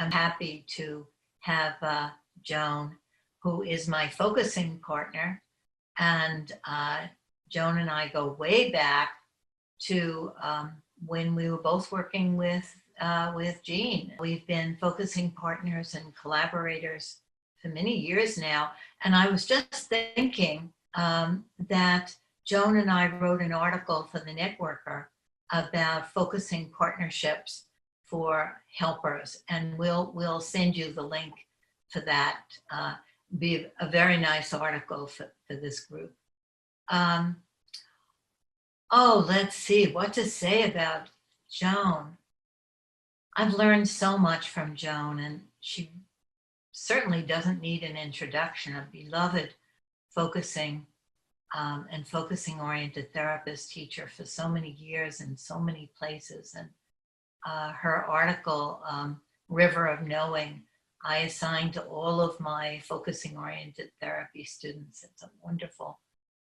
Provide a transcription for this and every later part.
I'm happy to have Joan, who is my focusing partner. And Joan and I go way back to when we were both working with Jean. We've been focusing partners and collaborators for many years now. And I was just thinking that Joan and I wrote an article for the Networker about focusing partnerships for helpers, and we'll send you the link for that. Be a very nice article for this group. Oh, let's see what to say about Joan. I've learned so much from Joan, and she certainly doesn't need an introduction. A beloved focusing and focusing-oriented therapist teacher for so many years in so many places. And her article, River of Knowing, I assigned to all of my focusing-oriented therapy students. It's a wonderful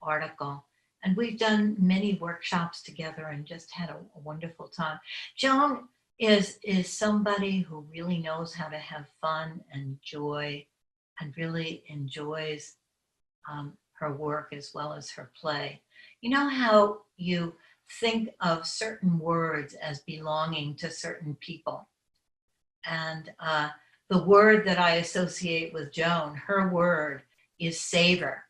article. And we've done many workshops together and just had a wonderful time. Joan is somebody who really knows how to have fun and joy and really enjoys her work as well as her play. You know how you think of certain words as belonging to certain people? And the word that I associate with Joan, her word is savor.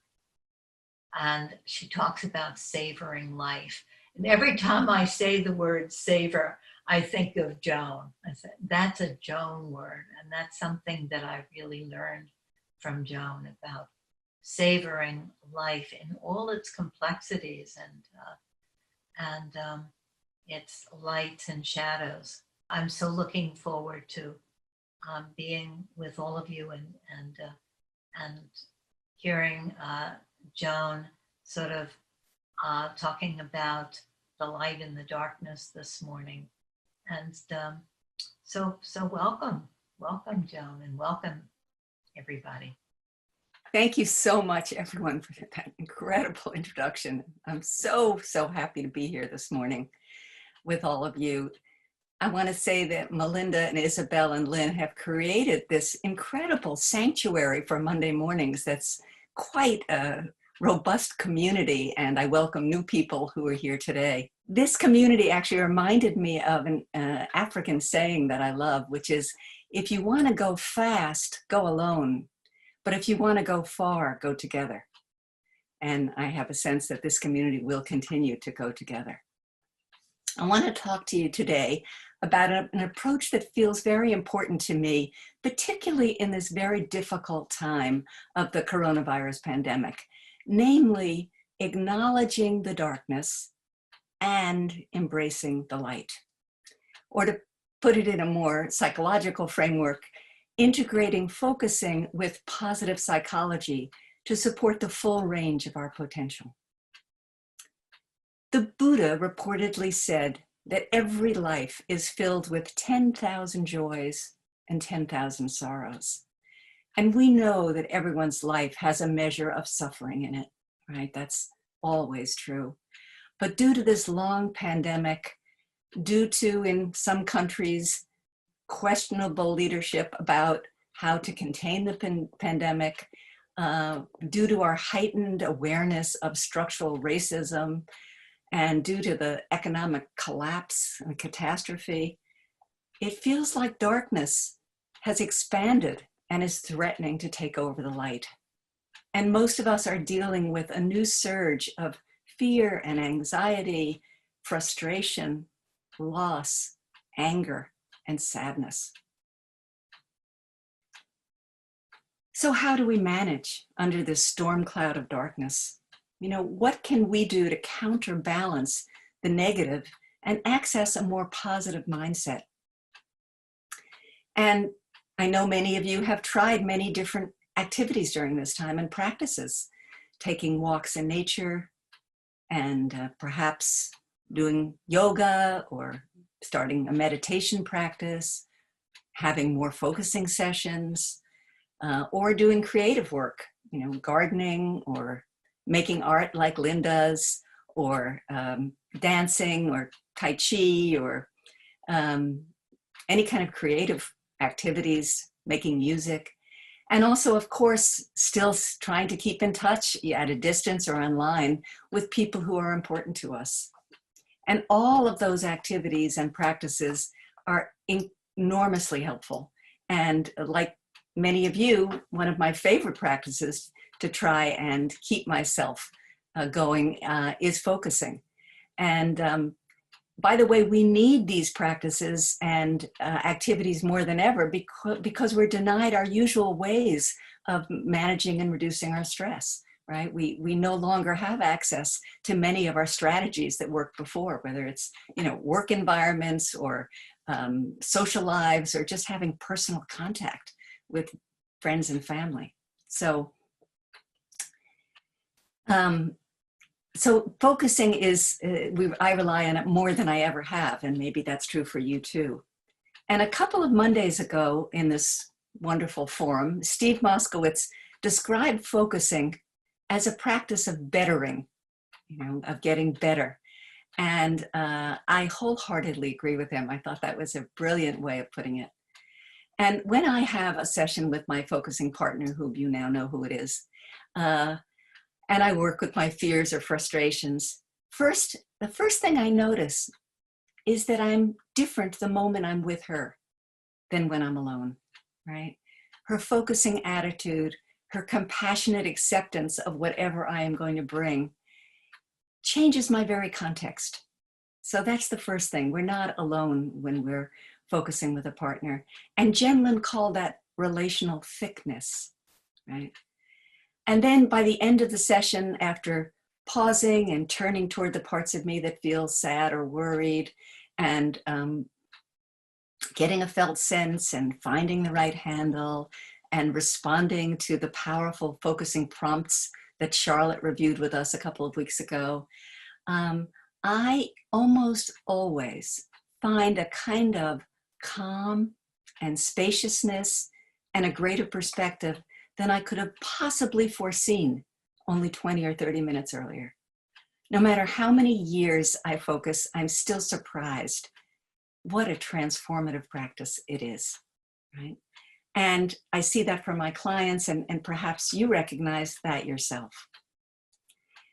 And she talks about savoring life. And every time I say the word savor, I think of Joan. I said, that's a Joan word. And that's something that I really learned from Joan about savoring life in all its complexities and its lights and shadows. I'm so looking forward to being with all of you and hearing Joan sort of talking about the light and the darkness this morning. And so welcome, Joan, and welcome everybody. Thank you so much, everyone, for that incredible introduction. I'm so happy to be here this morning with all of you. I want to say that Melinda and Isabel and Lynn have created this incredible sanctuary for Monday mornings that's quite a robust community, and I welcome new people who are here today. This community actually reminded me of an African saying that I love, which is, if you want to go fast, go alone. But if you want to go far, go together. And I have a sense that this community will continue to go together. I want to talk to you today about an approach that feels very important to me, particularly in this very difficult time of the coronavirus pandemic, namely acknowledging the darkness and embracing the light. Or to put it in a more psychological framework, integrating focusing with positive psychology to support the full range of our potential. The Buddha reportedly said that every life is filled with 10,000 joys and 10,000 sorrows. And we know that everyone's life has a measure of suffering in it, right? That's always true. But due to this long pandemic, due to, in some countries, questionable leadership about how to contain the pandemic, due to our heightened awareness of structural racism, and due to the economic collapse and catastrophe, it feels like darkness has expanded and is threatening to take over the light. And most of us are dealing with a new surge of fear and anxiety, frustration, loss, anger, and sadness. So how do we manage under this storm cloud of darkness? You know, what can we do to counterbalance the negative and access a more positive mindset? And I know many of you have tried many different activities during this time and practices, taking walks in nature and perhaps doing yoga or starting a meditation practice, having more focusing sessions, or doing creative work, you know, gardening or making art like Lynn does, or dancing or Tai Chi or any kind of creative activities, making music, and also, of course, still trying to keep in touch at a distance or online with people who are important to us. And all of those activities and practices are enormously helpful. And like many of you, one of my favorite practices to try and keep myself going is focusing. And by the way, we need these practices and activities more than ever because we're denied our usual ways of managing and reducing our stress, right? We no longer have access to many of our strategies that worked before, whether it's, work environments or social lives or just having personal contact with friends and family. So focusing is, I rely on it more than I ever have, and maybe that's true for you too. And a couple of Mondays ago in this wonderful forum, Steve Moskowitz described focusing as a practice of bettering, of getting better. And I wholeheartedly agree with him. I thought that was a brilliant way of putting it. And when I have a session with my focusing partner, who you now know who it is, and I work with my fears or frustrations, the first thing I notice is that I'm different the moment I'm with her than when I'm alone, right? Her focusing attitude, her compassionate acceptance of whatever I am going to bring changes my very context. So that's the first thing. We're not alone when we're focusing with a partner. And Jen Lin called that relational thickness, right? And then by the end of the session, after pausing and turning toward the parts of me that feel sad or worried, and getting a felt sense and finding the right handle and responding to the powerful focusing prompts that Charlotte reviewed with us a couple of weeks ago, I almost always find a kind of calm and spaciousness and a greater perspective than I could have possibly foreseen only 20 or 30 minutes earlier. No matter how many years I focus, I'm still surprised. What a transformative practice it is, right? And I see that for my clients, and perhaps you recognize that yourself.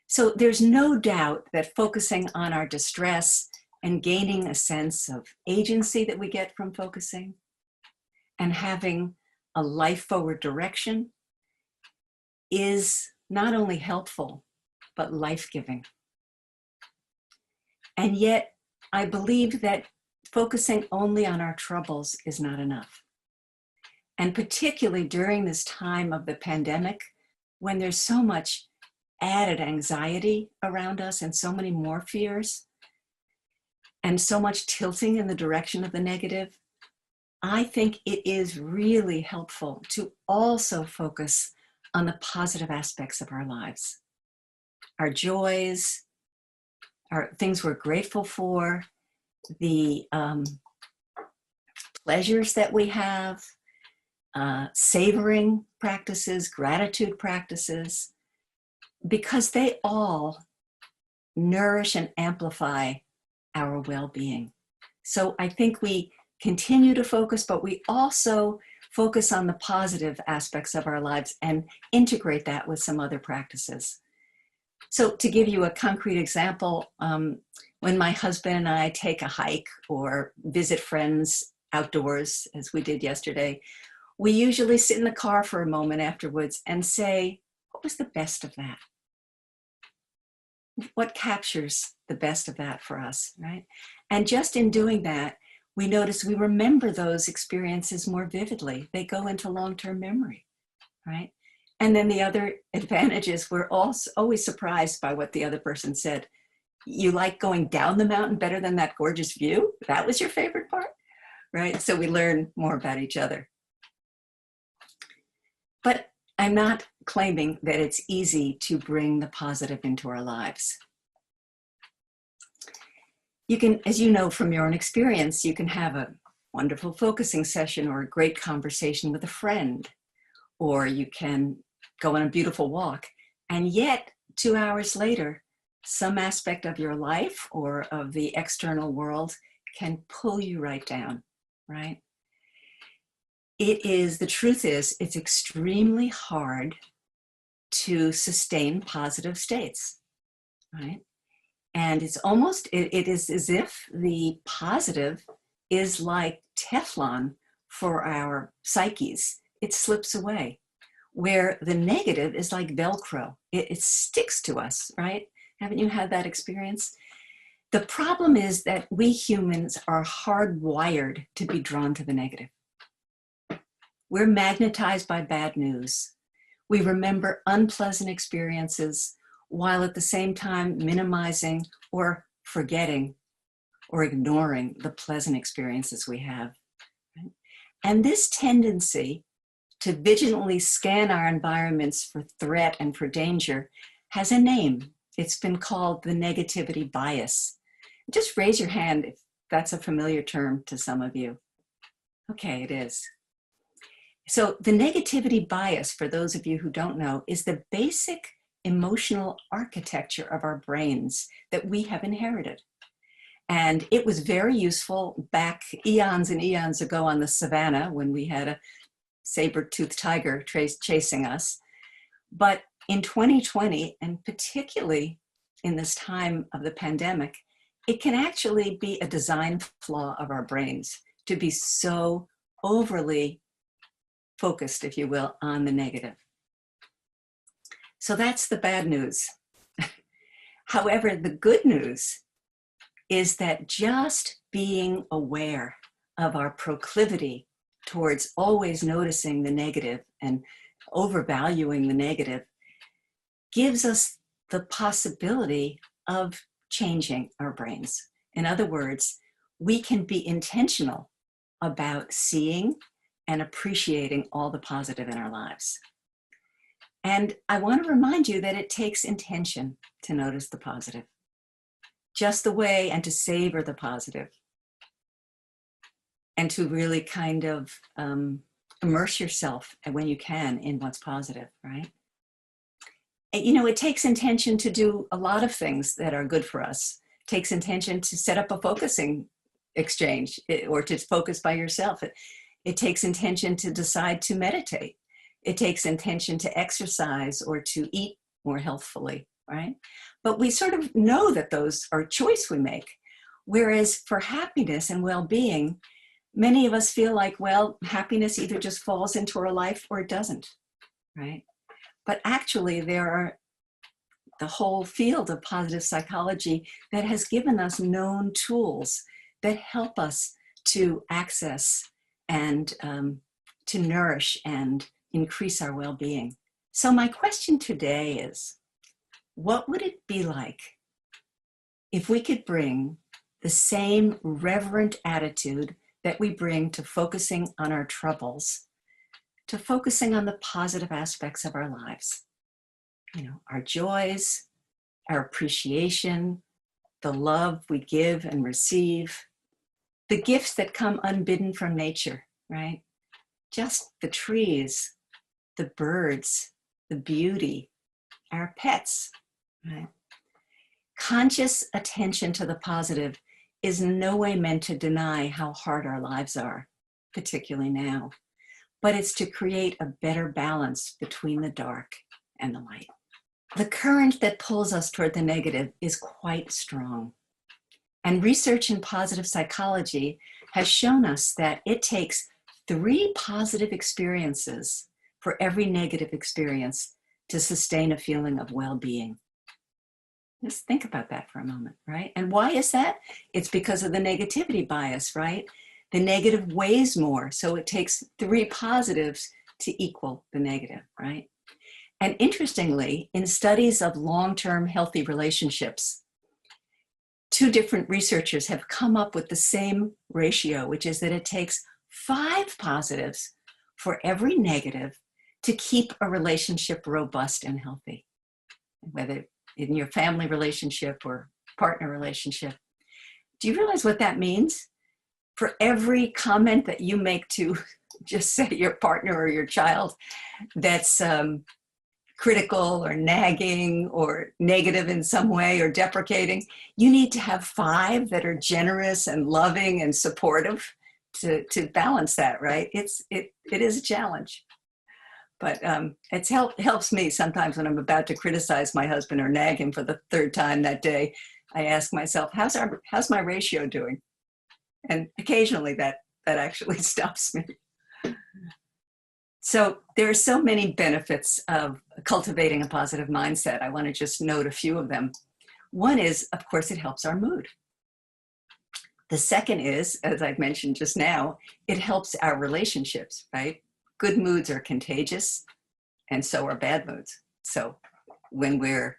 So there's no doubt that focusing on our distress and gaining a sense of agency that we get from focusing and having a life forward direction is not only helpful, but life-giving. And yet, I believe that focusing only on our troubles is not enough. And particularly during this time of the pandemic, when there's so much added anxiety around us and so many more fears, and so much tilting in the direction of the negative, I think it is really helpful to also focus on the positive aspects of our lives, our joys, our things we're grateful for, the pleasures that we have, savoring practices, gratitude practices, because they all nourish and amplify our well-being. So I think we continue to focus, but we also focus on the positive aspects of our lives and integrate that with some other practices. So to give you a concrete example, when my husband and I take a hike or visit friends outdoors, as we did yesterday, we usually sit in the car for a moment afterwards and say, what was the best of that? What captures the best of that for us, right? And just in doing that, we notice we remember those experiences more vividly. They go into long-term memory, right? And then the other advantage is we're also always surprised by what the other person said. You like going down the mountain better than that gorgeous view? That was your favorite part, right? So we learn more about each other. But I'm not claiming that it's easy to bring the positive into our lives. You can, as you know from your own experience, you can have a wonderful focusing session or a great conversation with a friend, or you can go on a beautiful walk, and yet 2 hours later, some aspect of your life or of the external world can pull you right down, right? the truth is, it's extremely hard to sustain positive states, right? And it's almost, it is as if the positive is like Teflon for our psyches. It slips away, where the negative is like Velcro. It sticks to us, right? Haven't you had that experience? The problem is that we humans are hardwired to be drawn to the negative. We're magnetized by bad news. We remember unpleasant experiences while at the same time minimizing or forgetting or ignoring the pleasant experiences we have. And this tendency to vigilantly scan our environments for threat and for danger has a name. It's been called the negativity bias. Just raise your hand if that's a familiar term to some of you. Okay, it is. So the negativity bias, for those of you who don't know, is the basic emotional architecture of our brains that we have inherited. And it was very useful back eons and eons ago on the savannah when we had a saber-toothed tiger chasing us. But in 2020, and particularly in this time of the pandemic, it can actually be a design flaw of our brains to be so overly focused, if you will, on the negative. So that's the bad news. However, the good news is that just being aware of our proclivity towards always noticing the negative and overvaluing the negative gives us the possibility of changing our brains. In other words, we can be intentional about seeing and appreciating all the positive in our lives. And I want to remind you that it takes intention to notice the positive, just the way, and to savor the positive, and to really kind of immerse yourself when you can in what's positive, right? And, you know, it takes intention to do a lot of things that are good for us. It takes intention to set up a focusing exchange or to focus by yourself. It takes intention to decide to meditate. It takes intention to exercise or to eat more healthfully, right? But we sort of know that those are a choice we make. Whereas for happiness and well-being, many of us feel like, well, happiness either just falls into our life or it doesn't, right? But actually there are the whole field of positive psychology that has given us known tools that help us to access and to nourish and increase our well-being. So my question today is, what would it be like if we could bring the same reverent attitude that we bring to focusing on our troubles, to focusing on the positive aspects of our lives? You know, our joys, our appreciation, the love we give and receive, the gifts that come unbidden from nature, right? Just the trees, the birds, the beauty, our pets, right? Conscious attention to the positive is in no way meant to deny how hard our lives are, particularly now, but it's to create a better balance between the dark and the light. The current that pulls us toward the negative is quite strong. And research in positive psychology has shown us that it takes 3 positive experiences for every negative experience to sustain a feeling of well-being. Just think about that for a moment, right? And why is that? It's because of the negativity bias, right? The negative weighs more, so it takes 3 positives to equal the negative, right? And interestingly, in studies of long-term healthy relationships, 2 different researchers have come up with the same ratio, which is that it takes 5 positives for every negative to keep a relationship robust and healthy, whether in your family relationship or partner relationship. Do you realize what that means? For every comment that you make to just say your partner or your child that's critical or nagging or negative in some way or deprecating, you need to have 5 that are generous and loving and supportive to balance that, right? It is a challenge. But helps me sometimes when I'm about to criticize my husband or nag him for the third time that day. I ask myself, how's my ratio doing? And occasionally that actually stops me. So there are so many benefits of cultivating a positive mindset. I want to just note a few of them. One is, of course, it helps our mood. The second is, as I've mentioned just now, it helps our relationships, right? Good moods are contagious, and so are bad moods. So when we're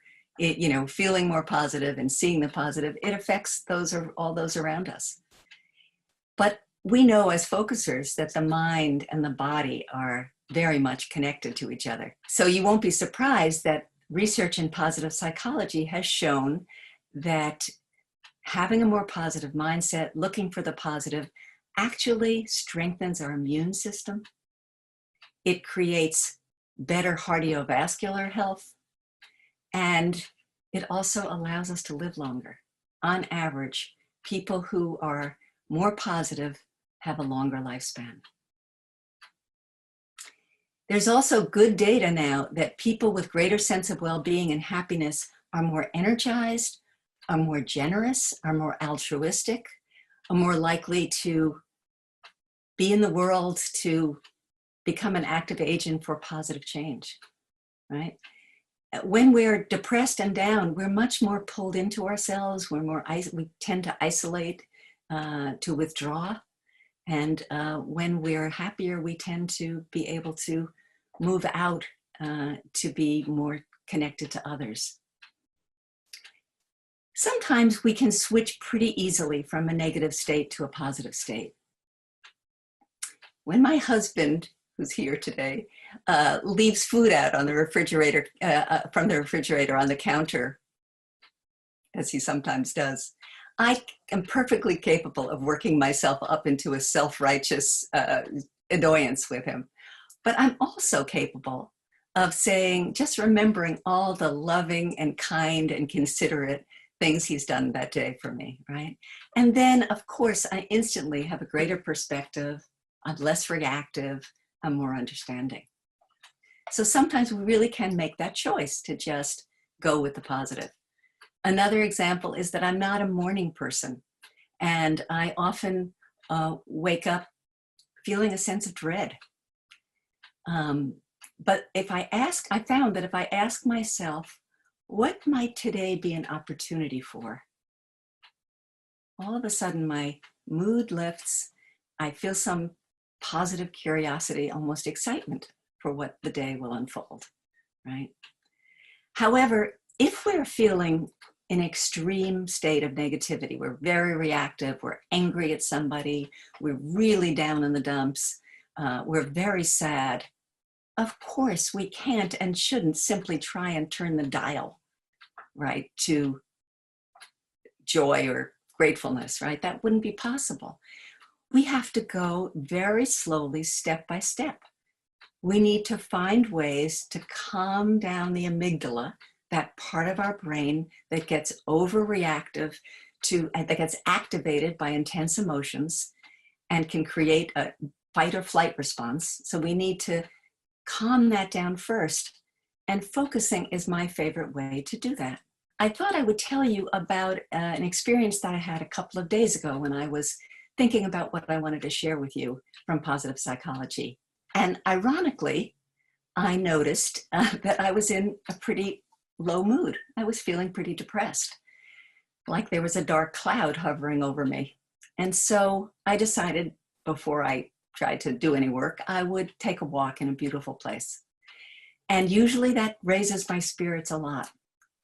feeling more positive and seeing the positive, it affects all those around us. But we know as focusers that the mind and the body are very much connected to each other. So you won't be surprised that research in positive psychology has shown that having a more positive mindset, looking for the positive, actually strengthens our immune system. It creates better cardiovascular health, and it also allows us to live longer. On average, people who are more positive have a longer lifespan. There's also good data now that people with greater sense of well-being and happiness are more energized, are more generous, are more altruistic, are more likely to be in the world, to become an active agent for positive change, right? When we're depressed and down, we're much more pulled into ourselves. We tend to isolate, to withdraw. And when we're happier, we tend to be able to move out to be more connected to others. Sometimes we can switch pretty easily from a negative state to a positive state. When my husband, who's here today, leaves food out on the refrigerator, from the refrigerator on the counter, as he sometimes does, I am perfectly capable of working myself up into a self-righteous annoyance with him. But I'm also capable of saying, just remembering all the loving and kind and considerate things he's done that day for me, right? And then, of course, I instantly have a greater perspective. I'm less reactive. I'm more understanding. So sometimes we really can make that choice to just go with the positive. Another example is that I'm not a morning person, and I often wake up feeling a sense of dread. But I found that if I ask myself, what might today be an opportunity for? All of a sudden my mood lifts. I feel some positive curiosity, almost excitement for what the day will unfold, right? However, if we're feeling an extreme state of negativity, we're very reactive, we're angry at somebody, we're really down in the dumps, we're very sad, of course we can't and shouldn't simply try and turn the dial, right, to joy or gratefulness, right? That wouldn't be possible. We have to go very slowly, step by step. We need to find ways to calm down the amygdala, that part of our brain that gets overreactive that gets activated by intense emotions and can create a fight or flight response. So we need to calm that down first. And focusing is my favorite way to do that. I thought I would tell you about an experience that I had a couple of days ago when I was thinking about what I wanted to share with you from positive psychology. And ironically, I noticed that I was in a pretty low mood. I was feeling pretty depressed, like there was a dark cloud hovering over me. And so I decided before I tried to do any work, I would take a walk in a beautiful place. And usually that raises my spirits a lot.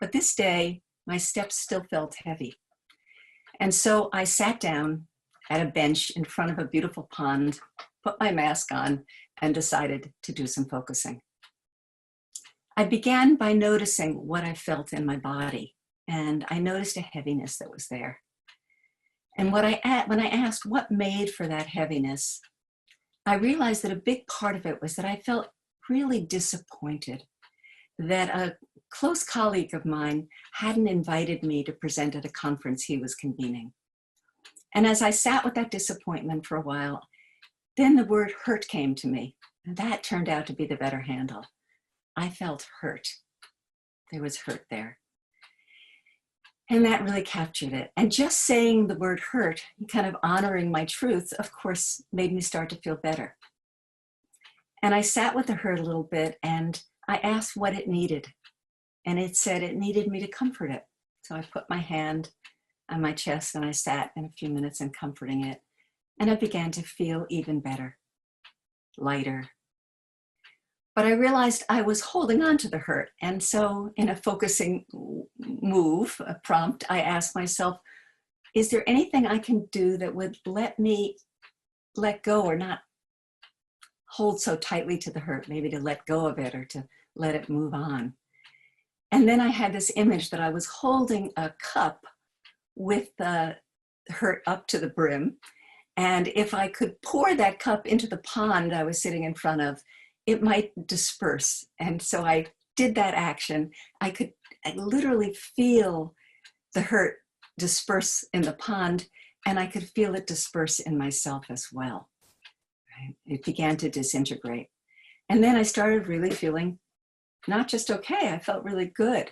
But this day, my steps still felt heavy. And so I sat down at a bench in front of a beautiful pond, put my mask on, and decided to do some focusing. I began by noticing what I felt in my body, and I noticed a heaviness that was there. And when I asked what made for that heaviness, I realized that a big part of it was that I felt really disappointed that a close colleague of mine hadn't invited me to present at a conference he was convening. And as I sat with that disappointment for a while, then the word hurt came to me. And that turned out to be the better handle. I felt hurt. There was hurt there. And that really captured it. And just saying the word hurt, kind of honoring my truth, of course, made me start to feel better. And I sat with the hurt a little bit and I asked what it needed. And it said it needed me to comfort it. So I put my hand on my chest and I sat in a few minutes and comforting it. And I began to feel even better, lighter. But I realized I was holding on to the hurt. And so in a focusing move, a prompt, I asked myself, is there anything I can do that would let me let go or not hold so tightly to the hurt, maybe to let go of it or to let it move on? And then I had this image that I was holding a cup with the hurt up to the brim. And if I could pour that cup into the pond I was sitting in front of, it might disperse. And so I did that action. I literally feel the hurt disperse in the pond, and I could feel it disperse in myself as well. Right? It began to disintegrate. And then I started really feeling not just okay, I felt really good.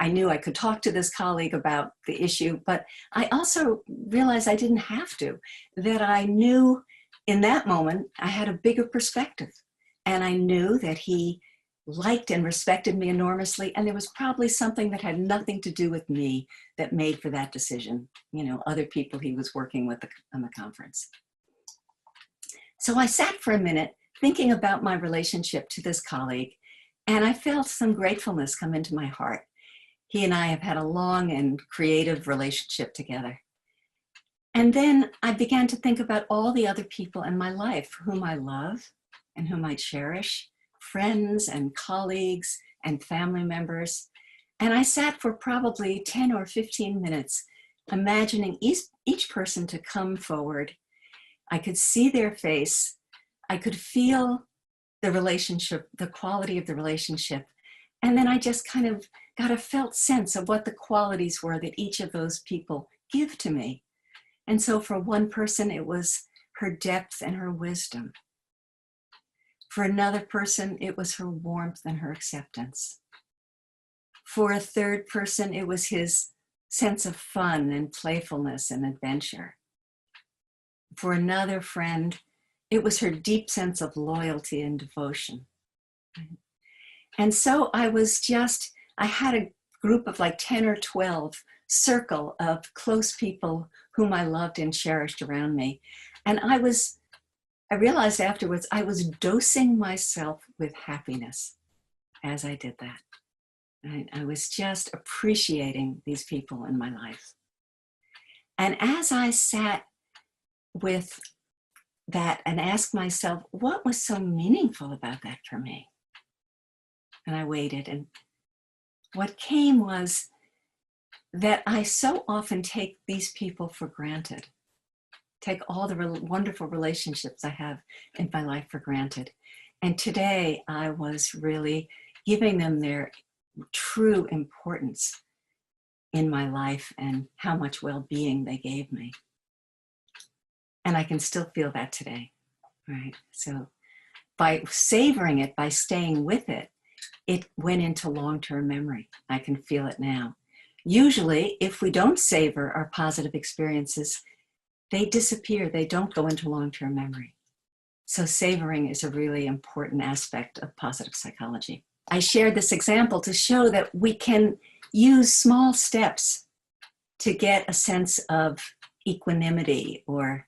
I knew I could talk to this colleague about the issue, but I also realized I didn't have to, that I knew in that moment I had a bigger perspective. And I knew that he liked and respected me enormously. And there was probably something that had nothing to do with me that made for that decision. You know, other people he was working with on the conference. So I sat for a minute thinking about my relationship to this colleague, and I felt some gratefulness come into my heart. He and I have had a long and creative relationship together. And then I began to think about all the other people in my life whom I love and whom I cherish, friends and colleagues and family members. And I sat for probably 10 or 15 minutes, imagining each person to come forward. I could see their face. I could feel the relationship, the quality of the relationship. And then I just kind of got a felt sense of what the qualities were that each of those people give to me. And so for one person, it was her depth and her wisdom. For another person, it was her warmth and her acceptance. For a third person, it was his sense of fun and playfulness and adventure. For another friend, it was her deep sense of loyalty and devotion. And so I had a group of like 10 or 12 circle of close people whom I loved and cherished around me. And I realized afterwards I was dosing myself with happiness as I did that. I was just appreciating these people in my life. And as I sat with that and asked myself, what was so meaningful about that for me? And I waited, and what came was that I so often take these people for granted, take all the wonderful relationships I have in my life for granted. And today I was really giving them their true importance in my life and how much well-being they gave me. And I can still feel that today, right? So by savoring it, by staying with it, it went into long-term memory. I can feel it now. Usually, if we don't savor our positive experiences, they disappear. They don't go into long-term memory. So savoring is a really important aspect of positive psychology. I shared this example to show that we can use small steps to get a sense of equanimity or,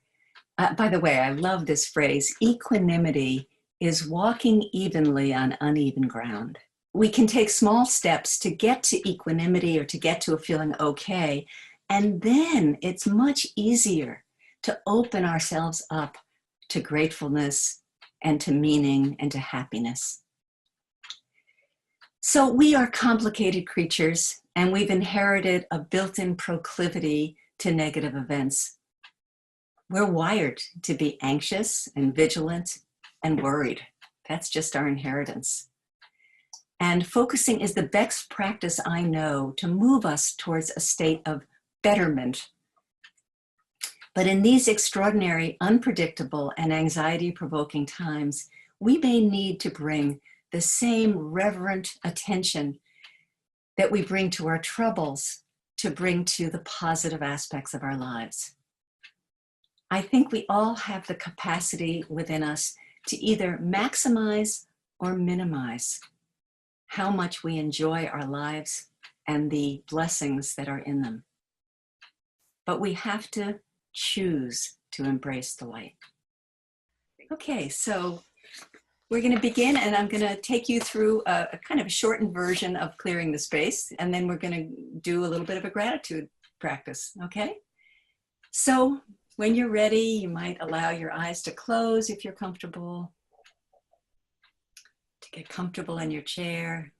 by the way, I love this phrase, equanimity is walking evenly on uneven ground. We can take small steps to get to equanimity or to get to a feeling okay, and then it's much easier to open ourselves up to gratefulness and to meaning and to happiness. So we are complicated creatures, and we've inherited a built-in proclivity to negative events. We're wired to be anxious and vigilant and worried. That's just our inheritance. And focusing is the best practice I know to move us towards a state of betterment. But in these extraordinary, unpredictable, and anxiety-provoking times, we may need to bring the same reverent attention that we bring to our troubles to bring to the positive aspects of our lives. I think we all have the capacity within us to either maximize or minimize how much we enjoy our lives and the blessings that are in them. But we have to choose to embrace the light. Okay, so we're going to begin, and I'm going to take you through a kind of a shortened version of clearing the space, and then we're going to do a little bit of a gratitude practice, okay? So when you're ready, you might allow your eyes to close if you're comfortable, to get comfortable in your chair.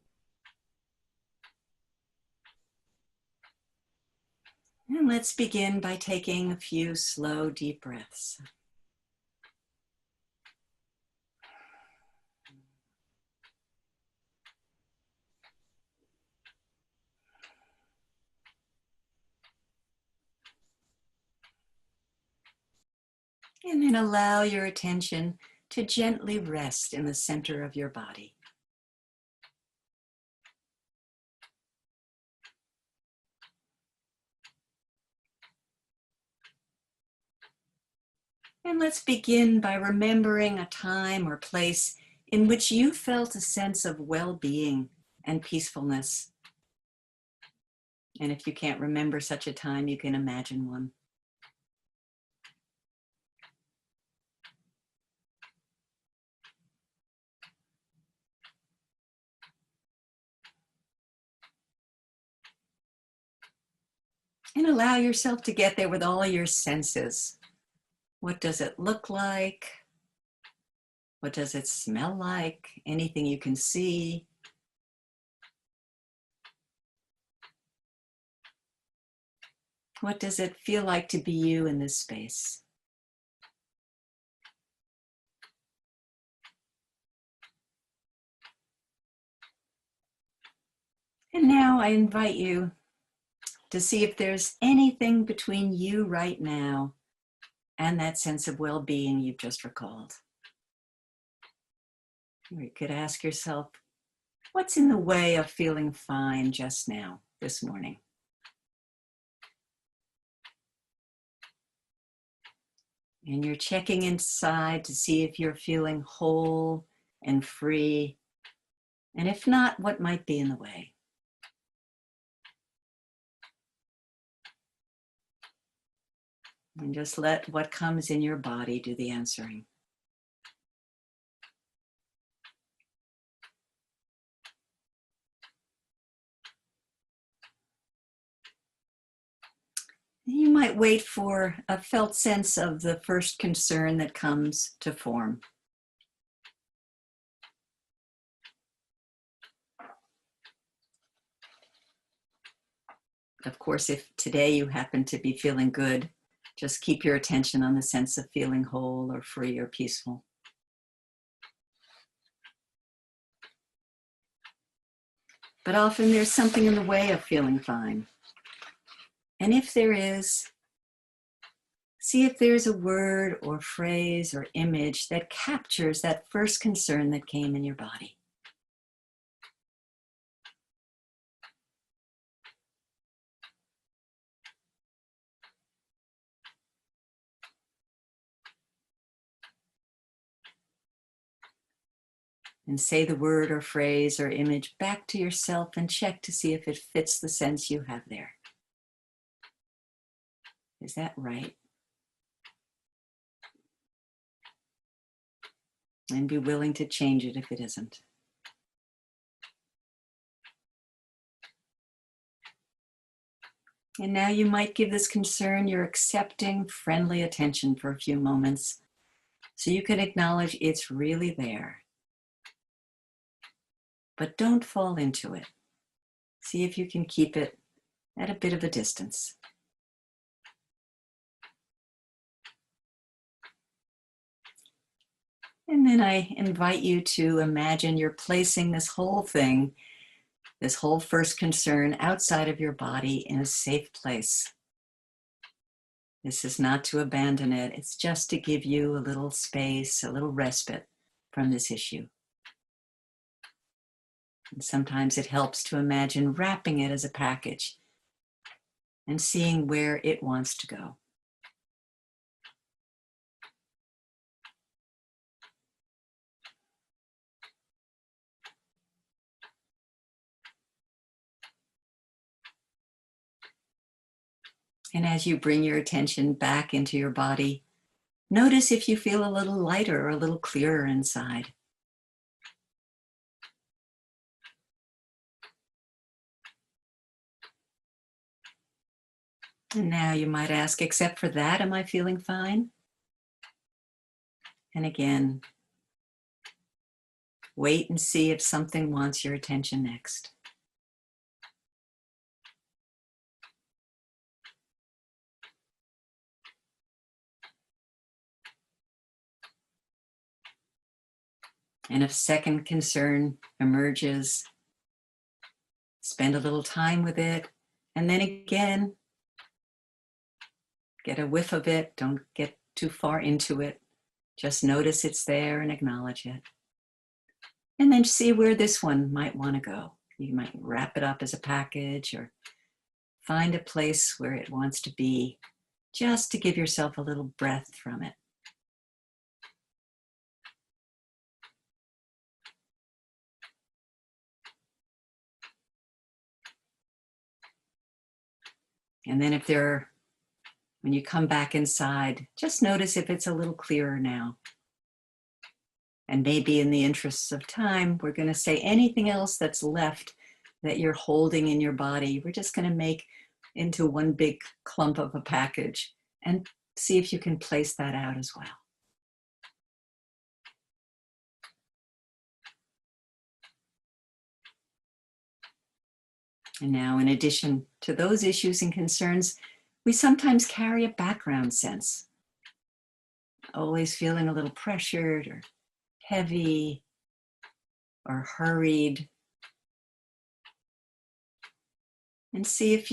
And let's begin by taking a few slow, deep breaths. And then allow your attention to gently rest in the center of your body. And let's begin by remembering a time or place in which you felt a sense of well-being and peacefulness. And if you can't remember such a time, you can imagine one. And allow yourself to get there with all your senses. What does it look like? What does it smell like? Anything you can see? What does it feel like to be you in this space? And now I invite you to see if there's anything between you right now and that sense of well-being you've just recalled. Or you could ask yourself, what's in the way of feeling fine just now, this morning? And you're checking inside to see if you're feeling whole and free. And if not, what might be in the way? And just let what comes in your body do the answering. You might wait for a felt sense of the first concern that comes to form. Of course, if today you happen to be feeling good, just keep your attention on the sense of feeling whole or free or peaceful. But often there's something in the way of feeling fine. And if there is, see if there's a word or phrase or image that captures that first concern that came in your body. And say the word or phrase or image back to yourself and check to see if it fits the sense you have there. Is that right? And be willing to change it if it isn't. And now you might give this concern your accepting, friendly attention for a few moments so you can acknowledge it's really there. But don't fall into it. See if you can keep it at a bit of a distance. And then I invite you to imagine you're placing this whole thing, this whole first concern outside of your body in a safe place. This is not to abandon it. It's just to give you a little space, a little respite from this issue. And sometimes it helps to imagine wrapping it as a package and seeing where it wants to go. And as you bring your attention back into your body, notice if you feel a little lighter or a little clearer inside. And now you might ask, except for that, am I feeling fine? And again, wait and see if something wants your attention next. And if second concern emerges, spend a little time with it. And then again, get a whiff of it. Don't get too far into it. Just notice it's there and acknowledge it. And then see where this one might want to go. You might wrap it up as a package or find a place where it wants to be, just to give yourself a little breath from it. And then when you come back inside, just notice if it's a little clearer now. And maybe in the interests of time, we're going to say anything else that's left that you're holding in your body, we're just going to make into one big clump of a package and see if you can place that out as well. And now, in addition to those issues and concerns, we sometimes carry a background sense, always feeling a little pressured or heavy or hurried. And see if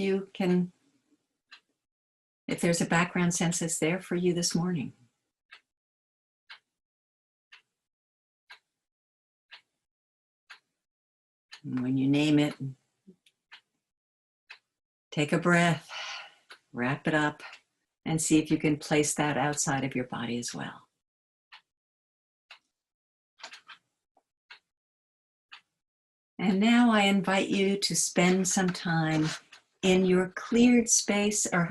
there's a background sense that's there for you this morning. And when you name it, take a breath, wrap it up, and see if you can place that outside of your body as well. And now I invite you to spend some time in your cleared space, or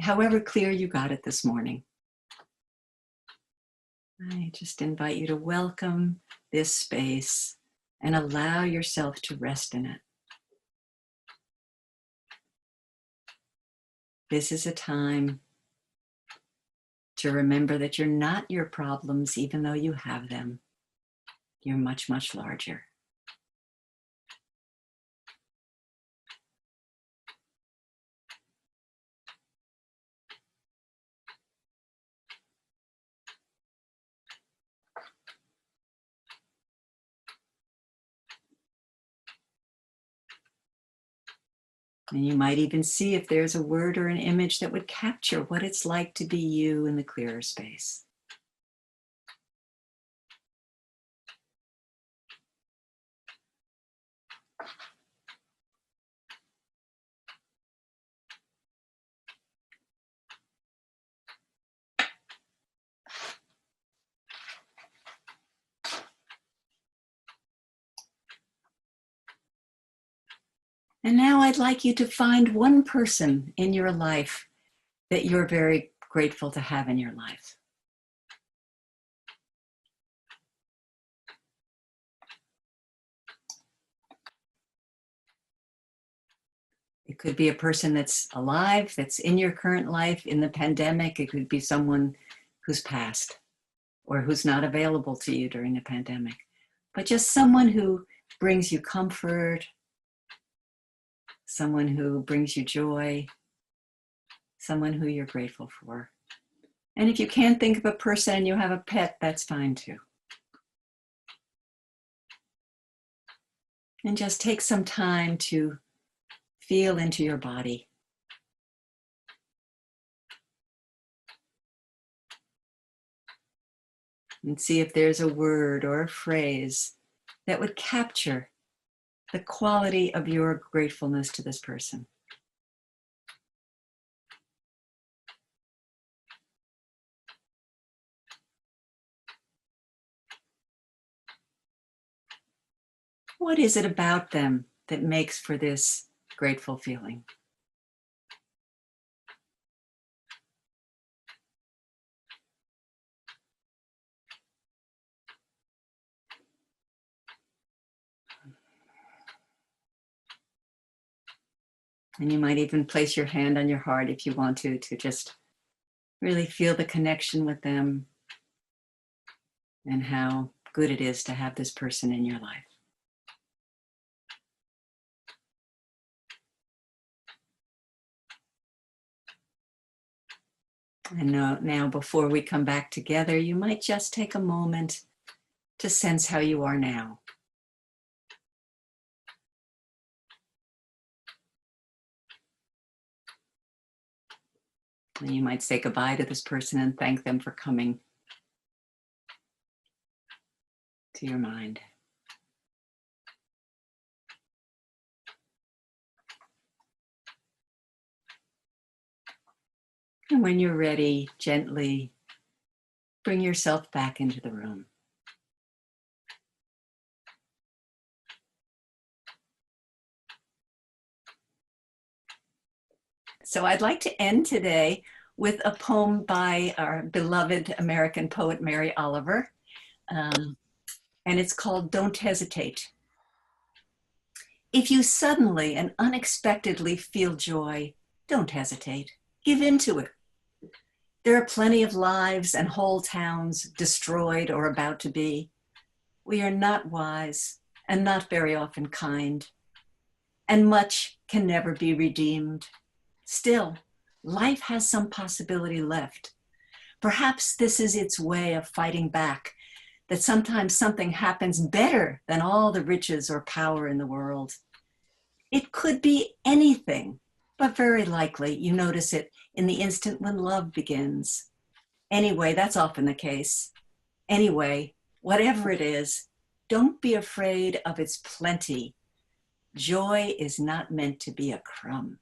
however clear you got it this morning. I just invite you to welcome this space and allow yourself to rest in it. This is a time to remember that you're not your problems, even though you have them. You're much, much larger. And you might even see if there's a word or an image that would capture what it's like to be you in the clearer space. And now I'd like you to find one person in your life that you're very grateful to have in your life. It could be a person that's alive, that's in your current life, in the pandemic. It could be someone who's passed or who's not available to you during the pandemic. But just someone who brings you comfort, someone who brings you joy, someone who you're grateful for. And if you can't think of a person and you have a pet, that's fine too. And just take some time to feel into your body. and see if there's a word or a phrase that would capture the quality of your gratefulness to this person. What is it about them that makes for this grateful feeling? And you might even place your hand on your heart if you want to just really feel the connection with them and how good it is to have this person in your life. And now, before we come back together, you might just take a moment to sense how you are now. And you might say goodbye to this person and thank them for coming to your mind. And when you're ready, gently bring yourself back into the room. So I'd like to end today with a poem by our beloved American poet, Mary Oliver. And it's called Don't Hesitate. If you suddenly and unexpectedly feel joy, don't hesitate. Give in to it. There are plenty of lives and whole towns destroyed or about to be. We are not wise and not very often kind, and much can never be redeemed. Still, life has some possibility left. Perhaps this is its way of fighting back, that sometimes something happens better than all the riches or power in the world. It could be anything, but very likely you notice it in the instant when love begins. Anyway, that's often the case. Anyway, whatever it is, don't be afraid of its plenty. Joy is not meant to be a crumb.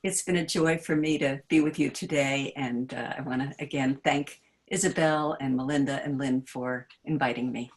It's been a joy for me to be with you today, and I want to again thank Isabel and Melinda and Lynn for inviting me.